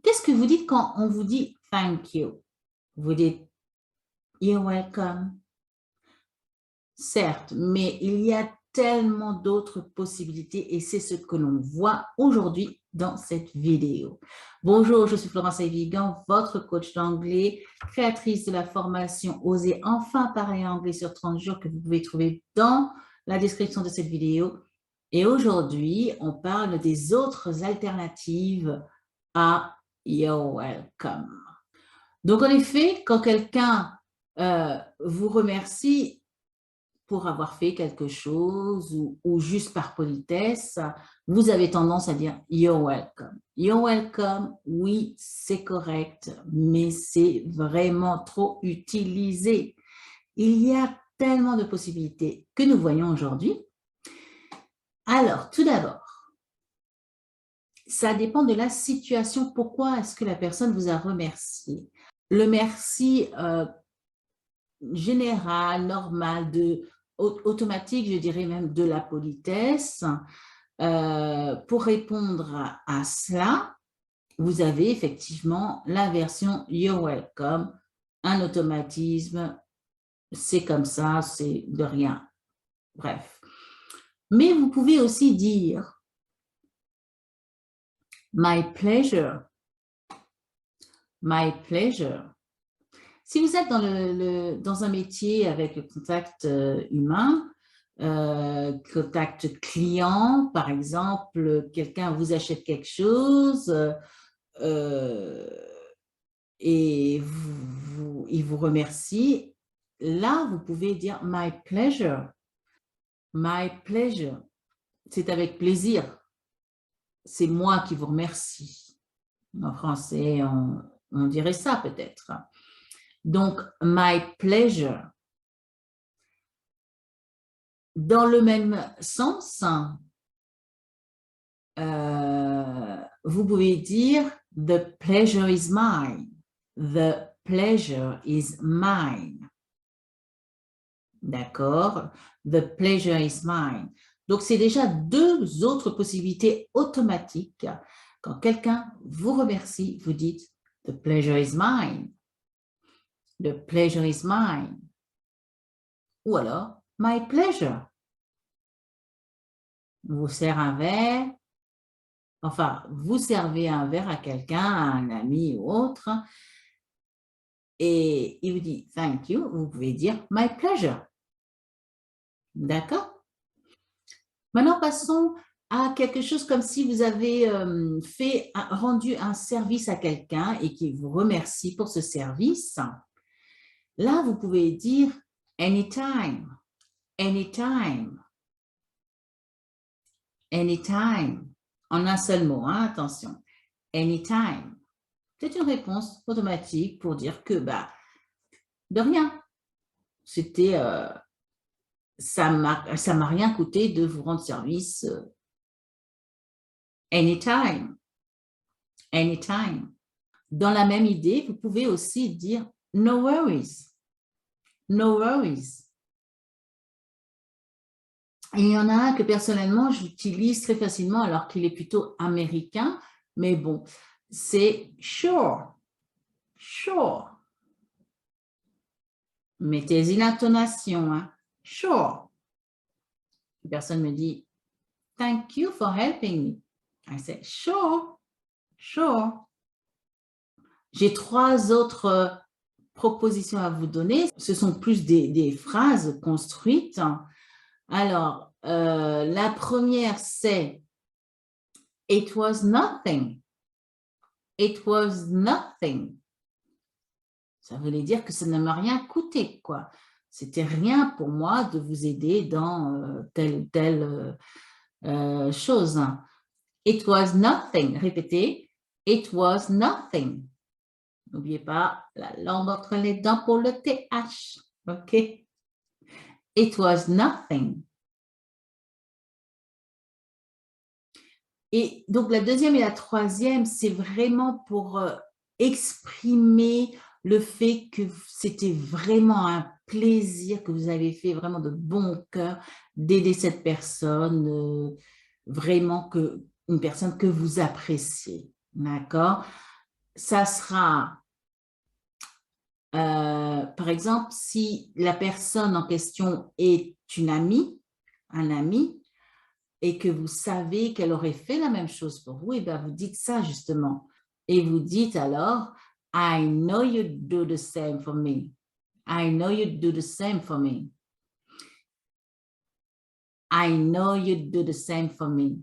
Qu'est-ce que vous dites quand on vous dit « thank you » ? Vous dites « you're welcome ». Certes, mais il y a tellement d'autres possibilités et c'est ce que l'on voit aujourd'hui dans cette vidéo. Bonjour, je suis Florence Vigan, votre coach d'anglais, créatrice de la formation « Osez enfin parler anglais sur 30 jours » que vous pouvez trouver dans la description de cette vidéo. Et aujourd'hui, on parle des autres alternatives à « you're welcome ». Donc, en effet, quand quelqu'un vous remercie pour avoir fait quelque chose ou juste par politesse, vous avez tendance à dire « you're welcome ». You're welcome, oui, c'est correct, mais c'est vraiment trop utilisé. Il y a tellement de possibilités que nous voyons aujourd'hui. Alors, tout d'abord, ça dépend de la situation. Pourquoi est-ce que la personne vous a remercié? Le merci général, normal, automatique, je dirais même de la politesse. Pour répondre à cela, vous avez effectivement la version « You're welcome », un automatisme, c'est comme ça, c'est de rien. Bref. Mais vous pouvez aussi dire « My pleasure »,« My pleasure ». Si vous êtes dans un métier avec le contact humain, contact client, par exemple, quelqu'un vous achète quelque chose et il vous remercie, là, vous pouvez dire « My pleasure ». My pleasure, c'est avec plaisir. C'est moi qui vous remercie. En français, on dirait ça peut-être. Donc, my pleasure. Dans le même sens, vous pouvez dire « The pleasure is mine ». The pleasure is mine. D'accord? The pleasure is mine. Donc, c'est déjà deux autres possibilités automatiques. Quand quelqu'un vous remercie, vous dites « The pleasure is mine ». The pleasure is mine. Ou alors, my pleasure. On vous sert un verre, enfin, vous servez un verre à quelqu'un, à un ami ou autre, et il vous dit thank you, vous pouvez dire my pleasure. D'accord? Maintenant, passons à quelque chose comme si vous avez rendu un service à quelqu'un et qui vous remercie pour ce service. Là, vous pouvez dire anytime, anytime, anytime, en un seul mot, hein, attention, anytime. C'est une réponse automatique pour dire que, de rien, c'était, ça m'a rien coûté de vous rendre service anytime, anytime. Dans la même idée, vous pouvez aussi dire no worries, no worries. Et il y en a un que personnellement, j'utilise très facilement alors qu'il est plutôt américain, mais bon, c'est sure, sure. Mettez-y l'intonation, hein. Sure. La personne me dit, thank you for helping me. I say, sure, sure. J'ai trois autres propositions à vous donner. Ce sont plus des phrases construites. Alors, la première, c'est it was nothing. It was nothing. Ça voulait dire que ça ne m'a rien coûté, quoi. C'était rien pour moi de vous aider dans telle ou telle chose. It was nothing. Répétez. It was nothing. N'oubliez pas la langue entre les dents pour le TH. OK? It was nothing. Et donc, la deuxième et la troisième, c'est vraiment pour exprimer le fait que c'était vraiment un plaisir que vous avez fait, vraiment de bon cœur, d'aider cette personne, vraiment une personne que vous appréciez. D'accord? ça sera, par exemple, si la personne en question est une amie, un ami, et que vous savez qu'elle aurait fait la même chose pour vous, et bien vous dites ça justement. Et vous dites alors, I know you'd do the same for me. I know you'd do the same for me. I know you'd do the same for me.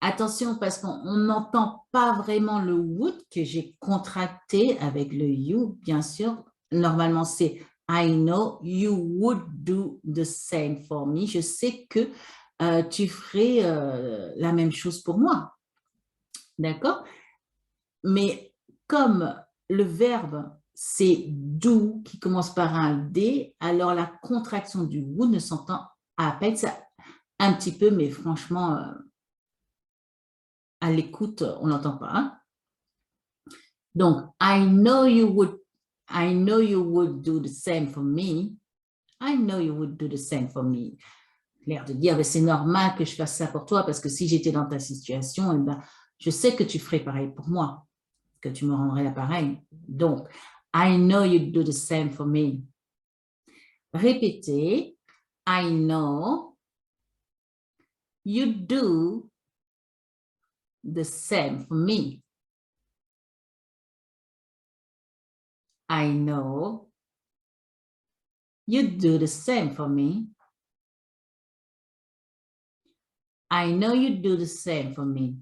Attention, parce qu'on n'entend pas vraiment le would que j'ai contracté avec le you, bien sûr. Normalement, c'est I know you would do the same for me. Je sais que tu ferais la même chose pour moi. D'accord? Mais comme le verbe, c'est do qui commence par un D, alors la contraction du would ne s'entend à peine, ça un petit peu, mais franchement, à l'écoute, on n'entend pas. Hein? Donc, I know you would do the same for me. I know you would do the same for me. L'air de dire, c'est normal que je fasse ça pour toi parce que si j'étais dans ta situation, eh ben, je sais que tu ferais pareil pour moi, que tu me rendrais l'appareil. Donc, I know you'd do the same for me. Répétez, I know you do the same for me. I know you do the same for me. I know you do the same for me.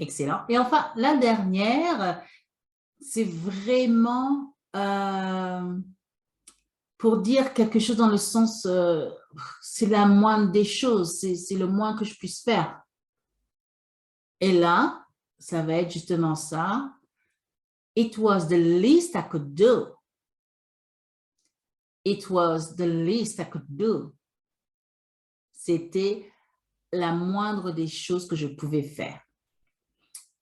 Excellent. Et enfin, la dernière, c'est vraiment pour dire quelque chose dans le sens, c'est la moindre des choses, c'est le moins que je puisse faire. Et là, ça va être justement ça. It was the least I could do. It was the least I could do. C'était la moindre des choses que je pouvais faire.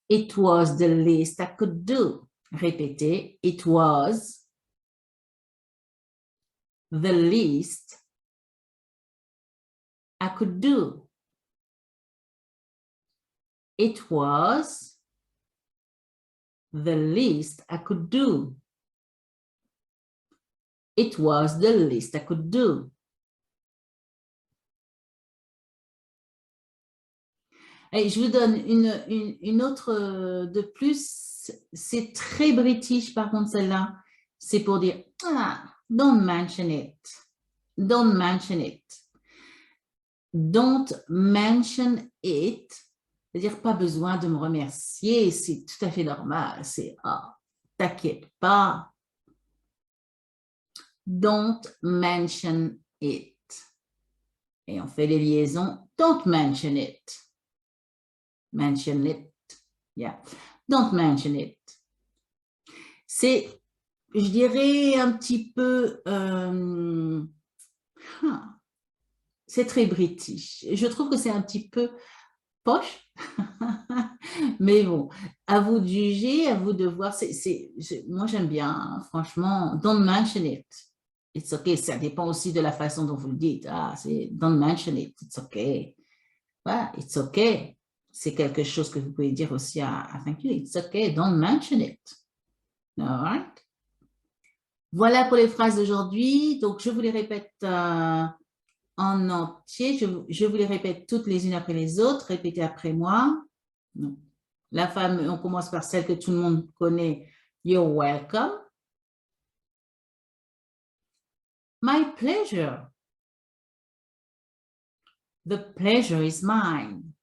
It was the least I could do. Répétez, it was the least I could do. It was the least I could do. It was the least I could do. Et je vous donne une autre de plus. C'est très british, par contre, celle-là. C'est pour dire, ah, don't mention it. Don't mention it. Don't mention it. C'est-à-dire, pas besoin de me remercier. C'est tout à fait normal. C'est, ah, t'inquiète pas. Don't mention it. Et on fait les liaisons. Don't mention it. Mention it. Yeah. Don't mention it. C'est, je dirais, un petit peu... c'est très british. Je trouve que c'est un petit peu poche. Mais bon, à vous de juger, à vous de voir. Moi, j'aime bien, hein, franchement. Don't mention it. It's okay. Ça dépend aussi de la façon dont vous le dites. Ah, c'est don't mention it. It's okay. Voilà, it's okay. C'est quelque chose que vous pouvez dire aussi à thank you. It's okay. Don't mention it. All right. Voilà pour les phrases d'aujourd'hui. Donc, je vous les répète en entier. Je vous les répète toutes les unes après les autres. Répétez après moi. La femme, on commence par celle que tout le monde connaît. You're welcome. My pleasure. The pleasure is mine.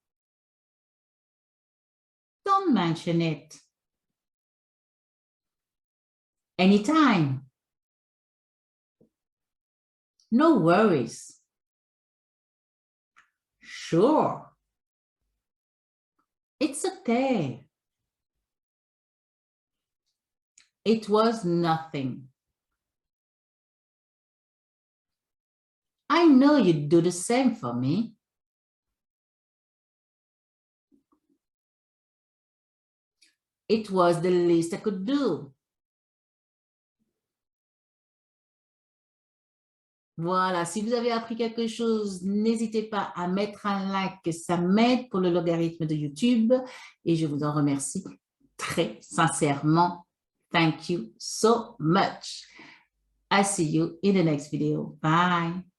Don't mention it. Anytime. No worries. Sure. It's okay. It was nothing. I know you'd do the same for me. It was the least I could do. Voilà, si vous avez appris quelque chose, n'hésitez pas à mettre un like, ça m'aide pour le logarithme de YouTube et je vous en remercie très sincèrement. Thank you so much. I see you in the next video. Bye.